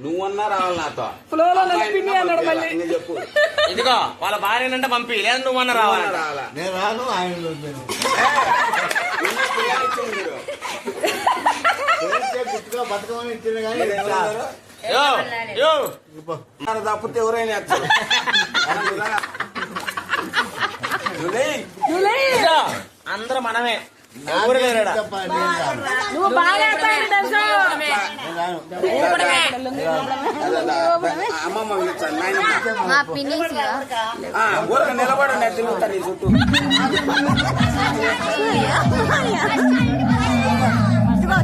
నువ్వన్నా రావాలి నాతో చెప్పు. ఇదిగో వాళ్ళ భార్యనంటే పంపి లేదు నువ్వన్నా రావాలి. నేను రాను ఆయన బతకమని ఇచ్చింది కానీ తప్పితే ఎవరైనా అందరూ మనమే. నువ్వు బాగా అమ్మమ్మ నిలబడండి తిరుగుతాను ఈ చుట్టూ.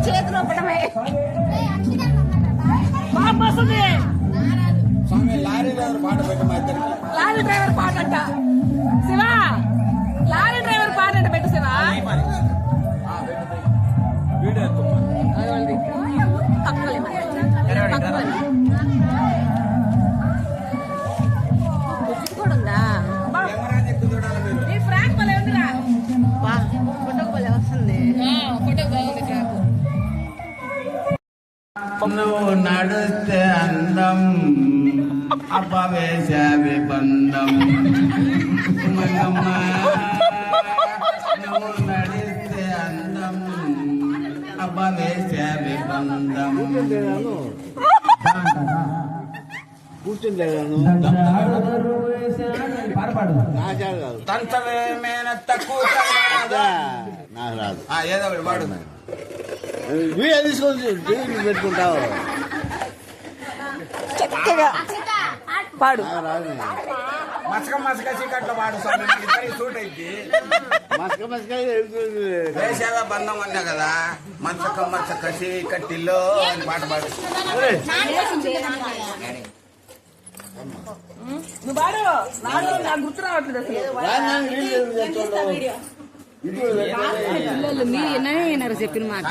చేతులు స్వామి లారీ డ్రైవర్ పాట పెట్టమా ఇద్దరికి. లారీ డ్రైవర్ పాట అంట శివా. లారీ డ్రైవర్ పాట అంట పెట్టు శివా. కూడా ఉందా ఫ్రాక్ భలే ఉందిరా. ఫోటోకు భలే వస్తుంది. ఫోటోకు బాగుంది ఫ్రాక్. నువ్వు నడుస్తే అందం అపవేశ విబంధం నువ్వు నడిస్తే అందం అపవేశ విబంధం కూర్చుంటే నాకు రాదు. ఏదో ఒకటి వాడు వీడియో తీసుకొని పెట్టుకుంటావు. చక్కగా పాడు. మసక మసక చీకట్లో వాడు సూట్ అయింది. మసక మసక వేసేవ బంధం అన్నా కదా. మసక మసక చీకటిలో అని పాట పాడు. నువ్వు పాడు. నాకు గుర్తు రావట్లేదు పిల్లలు మీరు ఎన్నైనా చెప్పిన మాట.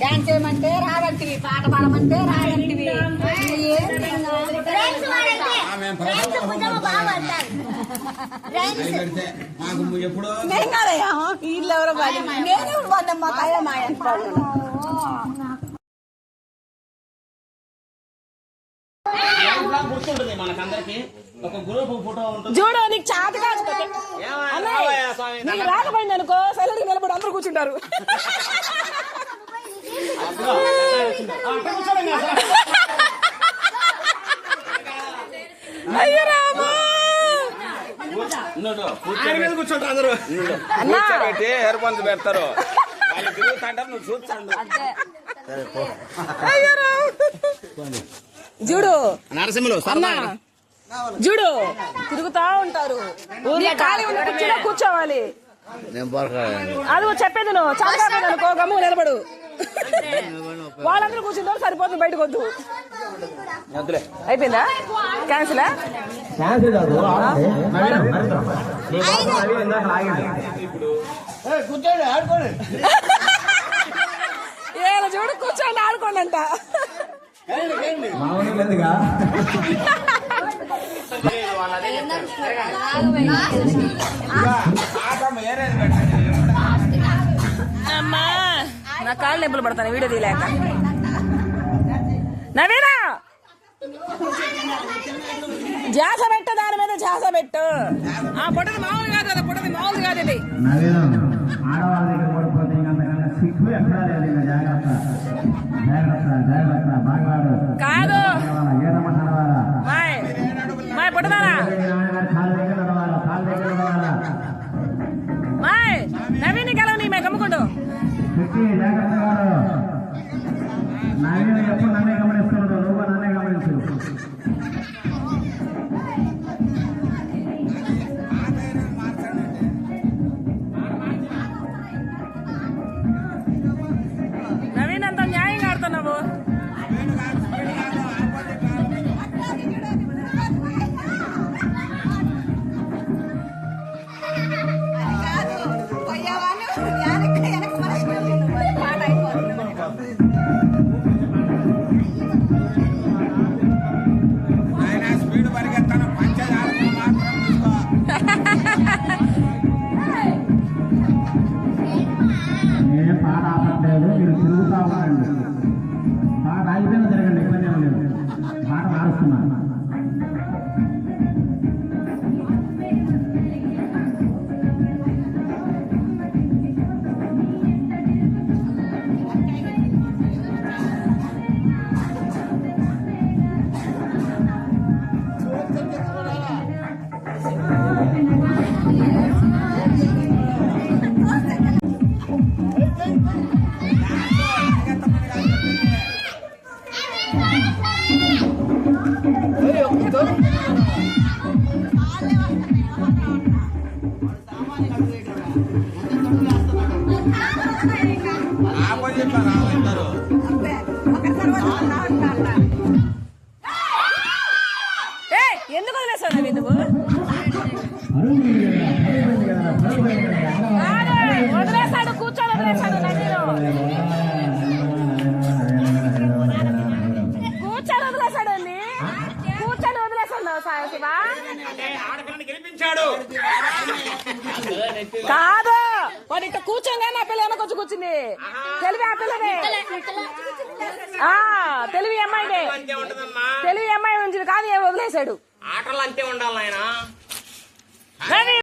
డాన్స్ చేయమంటే రాదంటివి, పాట పాడమంటే రాదంటివి. నేను కాదయ్యా వీళ్ళు ఎవరో నేనే బాధమ్మా కాయమ్మా ఎంత గుర్తుంటుంది మనకందరికి. ఒక గ్రూప్ ఫోటో ఉంటుంది చూడు. నీకు చాత కాకపోతే నీకు రాకపోయింది అనుకో సైలెంట్ నిలబడి అందరూ కూర్చుంటారు. అయ్యో రామా కూర్చుంటారు అందరూ. కూర్చోబెట్టి హెయిర్ పంచ్ పెడతారు. వాళ్ళు తిరుగుతుంటారు, నువ్వు చూస్తాను. చూడు నరసింహులు అన్నా చూడు తిరుగుతా ఉంటారు. ఖాళీ ఉన్న కూర్చోవాలి. అది చెప్పేది నువ్వు చాలా అనుకో గమ్ము నిలబడు. వాళ్ళందరూ కూర్చుంటారు సరిపోతుంది. బయటకు వద్దు. అయిపోయిందా? క్యాన్సిల్ కూర్చోండి ఆడుకోండి. ఏదో చూడు కూర్చోండి ఆడుకోండి అంట. అమ్మా నా కాళ్ళు నొప్పులు పడతాను వీడియో తీయలేక. నవీనా ధ్యాస పెట్టు, దాని మీద ధ్యాస పెట్టు. ఆ పుట్టది మామూలు కాదు కదా, పుట్టది మామూలు కాదు ఇది. కాదు మాయ్ పుట్టదారా మాయ్ నవీని కలవు నీ మే గమ్ముకుంటూ. ఎప్పుడు నన్నే గమనిస్తున్నాడు, నువ్వు నన్నే గమనించు. నవీన్ అంత న్యాయంగా ఆడుతున్నావు. పోయావా ఆ పని చెప్పారు రావాలంటారు. ఎందుకు వదిలేసావు నువ్వు వదిలేసాడు కూర్చొని వదిలేసాడు నదిలో కూర్చొని వదిలేసాడు కూర్చొని వదిలేసాడు శివ ఆడపిల్లని గెలిపించాడు. కాదు వాడు ఇట్లా కూర్చోగా నా పిల్ల వెనకొచ్చి కూర్చుంది తెలివి ఆ పిల్లనే తెలివి అమ్మాయినే అంతే ఉంటదమ్మా. తెలివి అమ్మాయి ఉంచింది కాదు ఏం వదిలేశాడు ఆటలు అంతే ఉండాలి ఆయన. రవి